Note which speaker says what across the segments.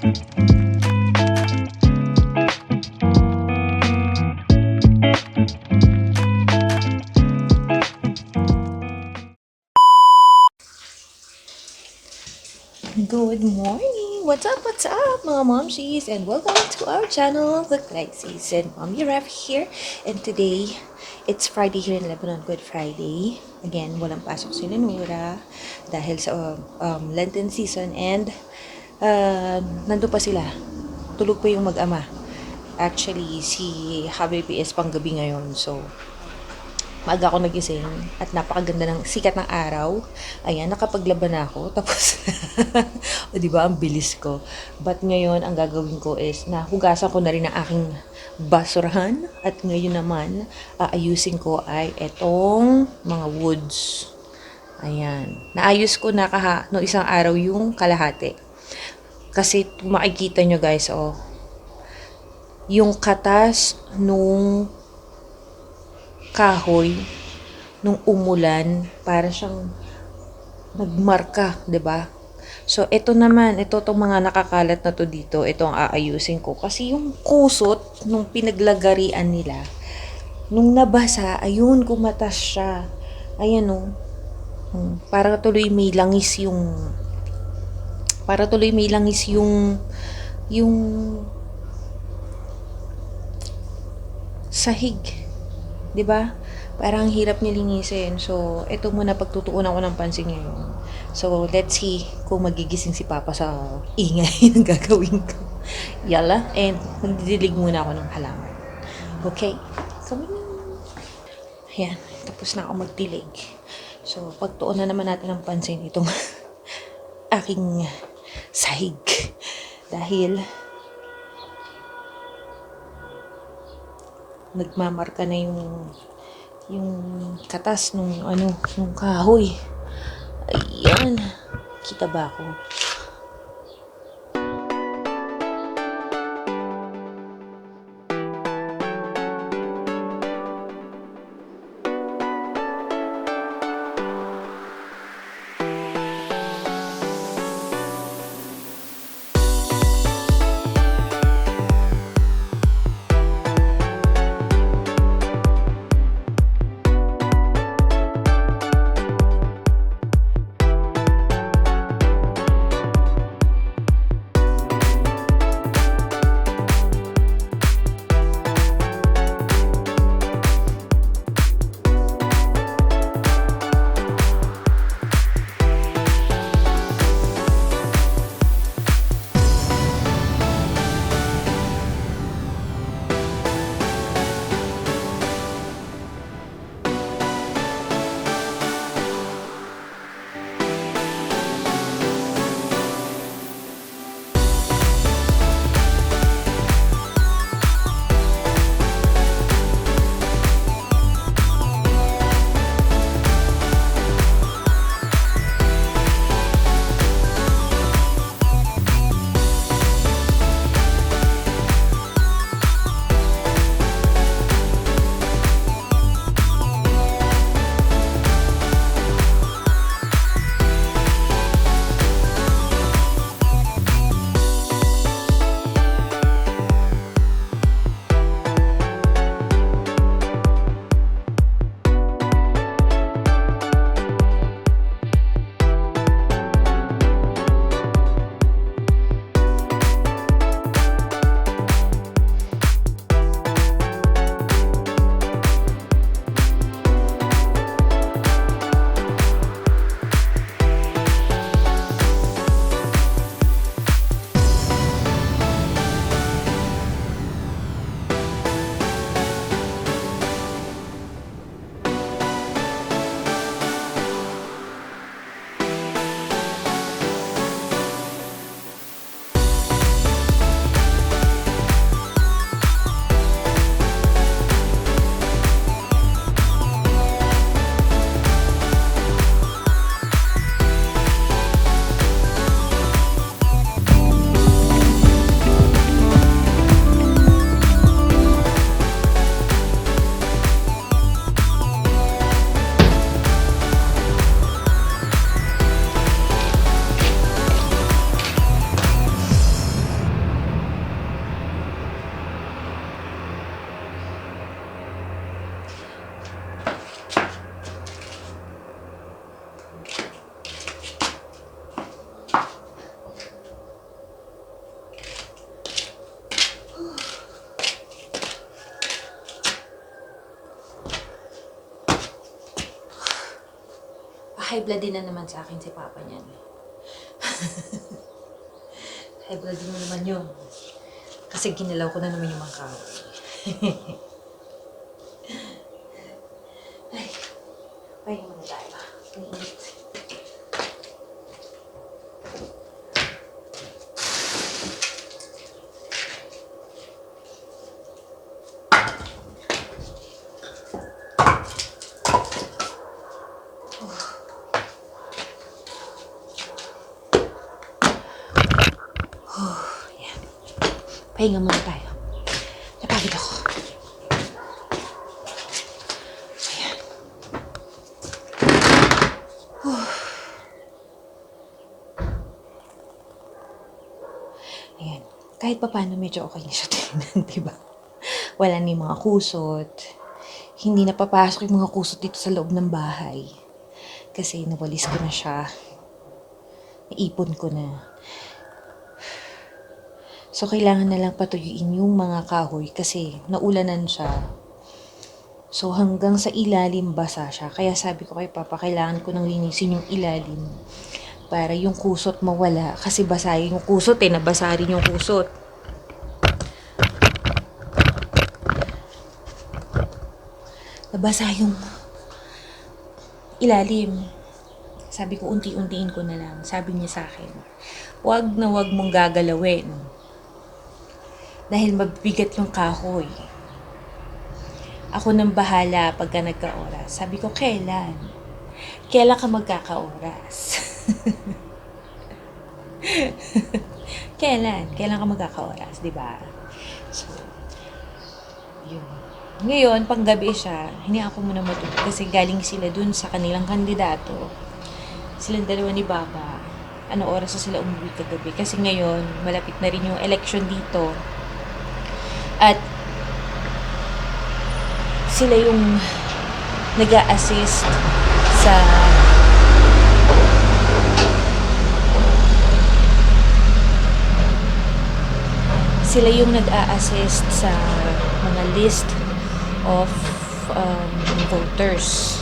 Speaker 1: Good morning! What's up, mga momshies? And welcome to our channel, The Crisis. And Mommy Rev here. And today, it's Friday here in Lebanon, Good Friday. Again, walang pasok si Nanura dahil sa Lenten season. And nandun pa sila. Tulog pa yung mag-ama. Actually, si Habibi is panggabi ngayon. So, maaga ako nagising at napakaganda ng sikat ng araw. Ayan, nakapaglaban na ako. Tapos, o diba, ang bilis ko. But ngayon, ang gagawin ko is, nahugasan ko na rin ang aking basurahan. At ngayon naman, aayusin ko ay etong mga woods. Ayan. Naayos ko na no isang araw yung kalahati. Kasi makikita nyo guys, yung katas nung kahoy nung umulan, para siyang nagmarka, 'di ba? So ito naman, tong mga nakakalat na to dito, ito ang aayusin ko kasi yung kusot nung pinaglagarian nila nung nabasa, ayun kumatas siya. Ayan para tuloy may langis yung sahig. 'Di ba? Parang hirap nilinisin. So, ito muna pagtutuunan ko ng pansin ngayon. So, let's see kung magigising si Papa sa ingay ng gagawin ko. Yala, and magdidilig muna ako ng halaman. Okay? So, ayan, tapos na ako magdilig. So, pagtuunan naman natin ng pansin itong aking sahig. Dahil nagmamarka na yung katas nung kahoy. Ayan. Kita ba ako? high blood din na naman sa akin si Papa niyan. High blood din mo naman yun. Kasi ginalaw ko na naman yung mga kahoy. Ay, pahinga muna tayo. Ang init. Pahinga muna tayo. Napagod ako. Ayan. Ayan. Kahit pa paano medyo okay na siya tingnan, diba? Wala na yung mga kusot. Hindi na papasok yung mga kusot dito sa loob ng bahay. Kasi nawalis ko na siya. Naipon ko na. So, kailangan na lang patuyuin yung mga kahoy kasi naulanan siya. So, hanggang sa ilalim basa siya. Kaya sabi ko kay Papa, kailangan ko nang linisin yung ilalim para yung kusot mawala. Kasi basa yung kusot nabasa rin yung kusot. Nabasa yung ilalim. Sabi ko, unti-untiin ko na lang. Sabi niya sa akin, wag na wag mong gagalawin. Dahil mabigat yung kahoy. Ako nang bahala pagka nagka-oras. Sabi ko, kailan? Kailan ka magkaka-oras? Kailan? Kailan ka magkaka-oras, di ba? So, yun. Ngayon, panggabi siya, hindi ako muna matulog kasi galing sila dun sa kanilang kandidato. Silang dalawa ni Baba. Ano oras na sila umuwi kagabi? Kasi ngayon, malapit na rin yung election dito. At sila yung nag-a-assist sa mga list of voters.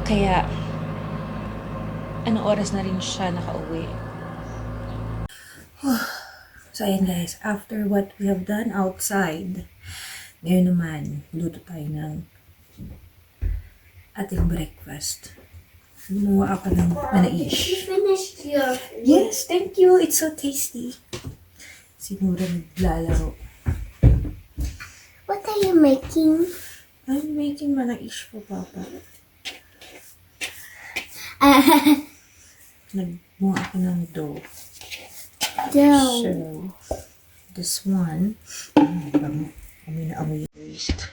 Speaker 1: Kaya ano oras na rin siya nakauwi. So, ayan guys, after what we have done outside, ngayon naman, luto tayo ng ating breakfast. Gumawa ako ng manaish.
Speaker 2: You finished your food?
Speaker 1: Yes, thank you. It's so tasty. Siguro naglalaro.
Speaker 2: What are you making?
Speaker 1: I'm making manaish for Papa. Nagbuha ako ng dough.
Speaker 2: Dough.
Speaker 1: So, this one, amoy na amoy yung yeast.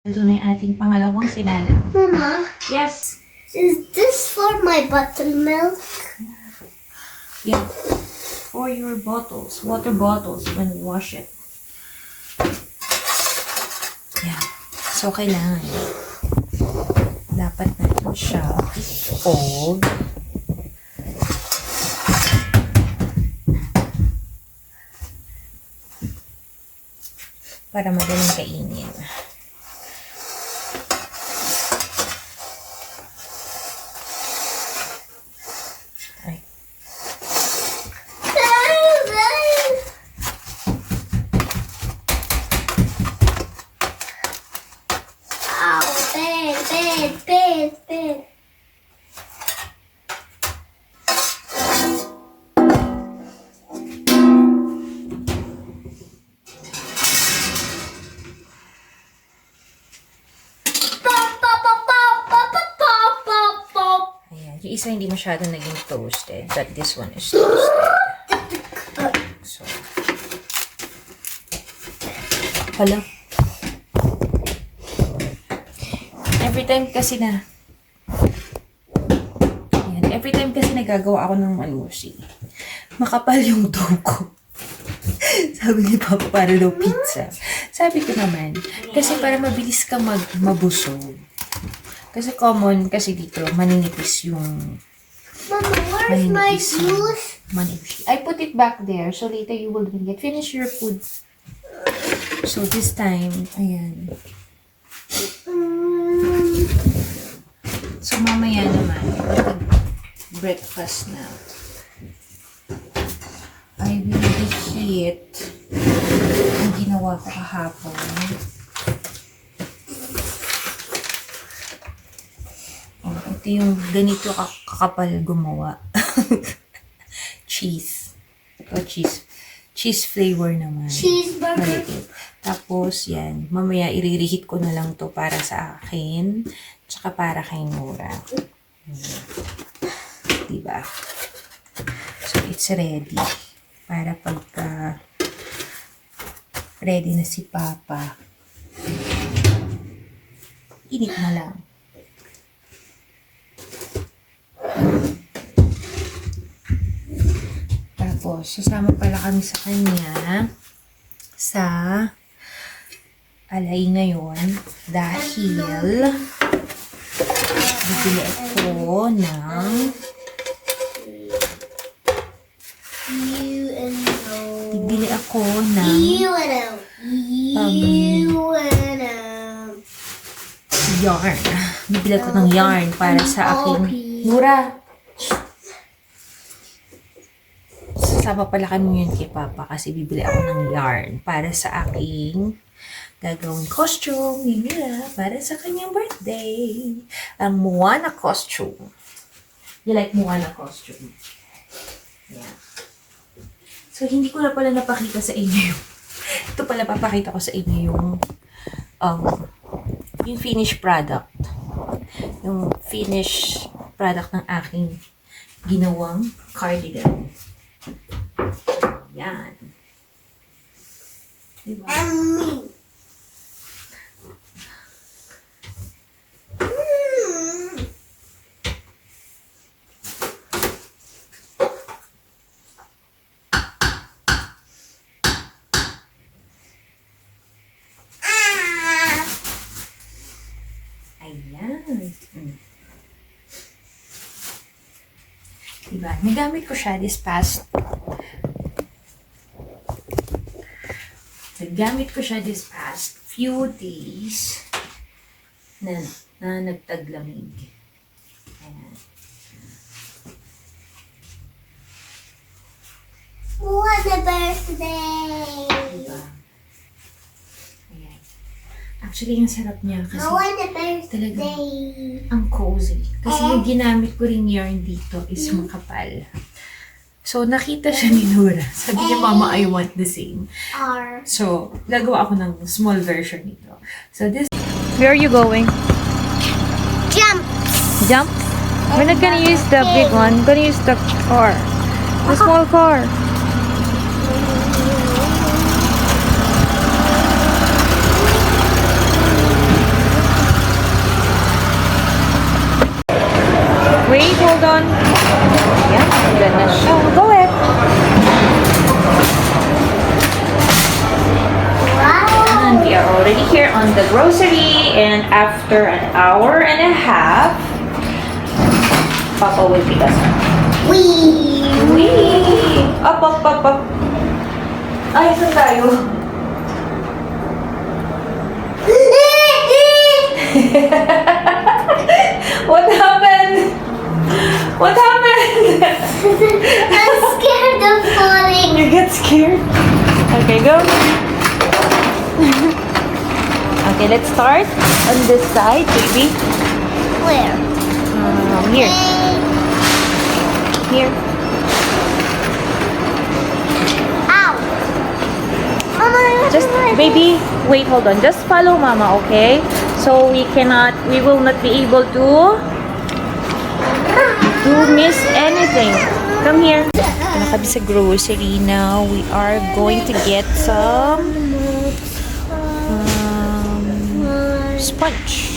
Speaker 1: Ito na yung ating pangalawang sinala.
Speaker 2: Mama,
Speaker 1: Yes.
Speaker 2: is this for my buttermilk?
Speaker 1: Yeah. For your bottles, water bottles, when we wash it. Yeah. So, kailangan. Dapat natin siya i-fold. Para madaling kainin.
Speaker 2: Ow, bed, bed, bed, bed.
Speaker 1: isa hindi masyado naging toasted, but this one is toasted. So, hala. Every time kasi nagagawa ako ng manusi, makapal yung dough ko. Sabi ni Papa, para daw pizza. Sabi ko naman, kasi para mabilis ka mabusog. Kasi common, kasi dito, maninipis yung...
Speaker 2: Mama, where's my juice?
Speaker 1: Manipis. I put it back there, so later you will drink it. Finish your food. So this time, ayan. So mamaya naman, breakfast na. I will reheat ang ginawa ko kahapon. Oh, ito yung ganito kakapal gumawa. Cheese. Ito cheese flavor naman.
Speaker 2: Cheeseburger.
Speaker 1: Maliit. Tapos yan, mamaya i-reheat ko na lang to para sa akin, tsaka para kay Nora. Diba? So it's ready. Para pagka ready na si Papa, init na lang. Tapos, sasama pala kami sa kanya sa alay ngayon dahil bibili ako ng yarn. Bibili ako ng yarn para sa aking... Nora! Sasama pala kami yun kay Papa kasi bibili ako ng yarn para sa aking gagawing costume ni Mira para sa kanyang birthday. Ang Moana costume. You like Moana costume? Yeah. So, hindi ko na pala napakita sa inyo yung... Ito pala papakita ko sa inyo yung finished product. Yung finished product ng aking ginawang cardigan. Yan. Diba? Diba? Nagamit ko siya this past few days na nagtaglamig. Ayan.
Speaker 2: What a birthday!
Speaker 1: Diba? Ayan. Actually, yung sarap niya kasi
Speaker 2: What a birthday!
Speaker 1: talagang ang cozy. Kasi yung ginamit ko rin yarn dito is makapal. So, nakita siya ni Nora. Sabi niya, Mama, I want the same. So, gagawa ako ng small version nito. So, this... Where are you going?
Speaker 2: Jump!
Speaker 1: Jump? We're not gonna use the big one. We're gonna use the car. The small car. Wait, hold on. Yeah, gonna show. Go ahead.
Speaker 2: Wow!
Speaker 1: And we are already here on the grocery, and after an hour and a half, Papa will pick us up. Wee! Up. Ay, saan tayo? What happened? What happened?
Speaker 2: I'm scared of falling.
Speaker 1: You get scared? Okay, go. Okay, let's start on this side, baby.
Speaker 2: Where?
Speaker 1: Here. Here.
Speaker 2: Ow! Mama,
Speaker 1: Just, baby, wait, hold on. Just follow Mama, okay? So we will not be able to you missed anything. Come here. Wala kami sa grocery now. We are going to get some sponge.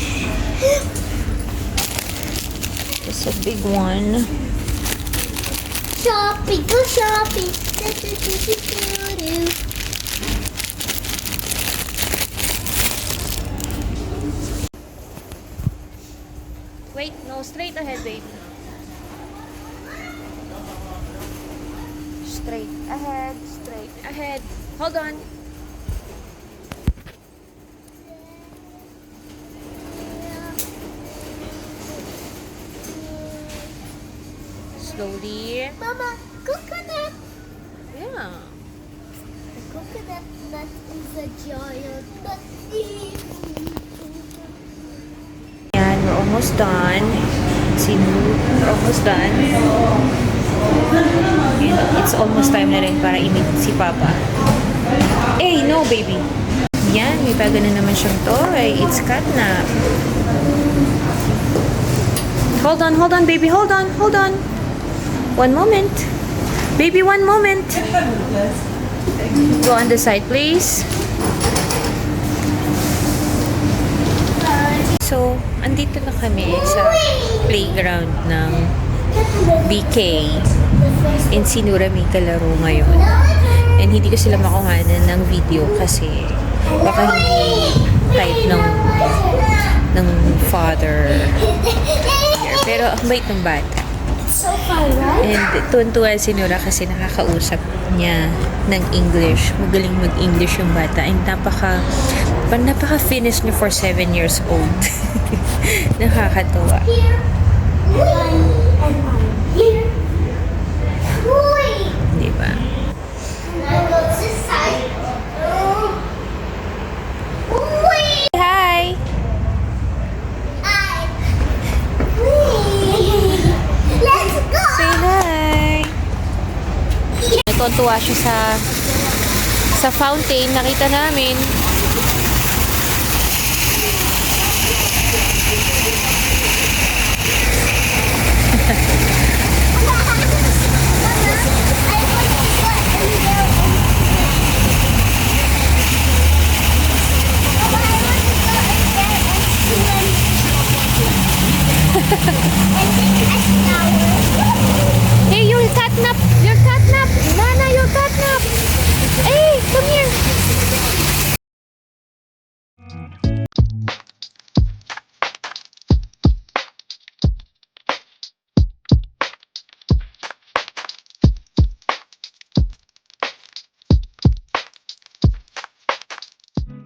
Speaker 1: It's a big one.
Speaker 2: Shopping, go shopping.
Speaker 1: Wait, no, straight ahead, baby. Straight ahead, straight ahead. Hold on. Slowly.
Speaker 2: Mama, coconut.
Speaker 1: Yeah.
Speaker 2: The coconut nut is a giant nut.
Speaker 1: Yan, we're almost done. See, we're almost done. And it's almost time na rin para i-meet si Papa. Hey, no, baby. Yan, may bago na naman siyang toy. It's catnap. Hold on, baby. Hold on. One moment. Baby, one moment. Go on the side, please. So, andito na kami sa playground ng BK. In Sinura may kalaro ngayon. And hindi ko sila makuhanan ng video kasi baka hindi type ng father here. Pero ang bait ng bata.
Speaker 2: So far, right?
Speaker 1: And tuwan-tuwa si Nora kasi nakakausap niya ng English. Magaling mag-English yung bata. And napaka-finish niya for 7 years old. Nakakatuwa.
Speaker 2: Here, one, and one. Here, wait.
Speaker 1: Di ba?
Speaker 2: Now go to this side. Wait.
Speaker 1: Hi!
Speaker 2: Let's go.
Speaker 1: Say hi! Natutuwa siya sa fountain. Nakita namin.
Speaker 2: And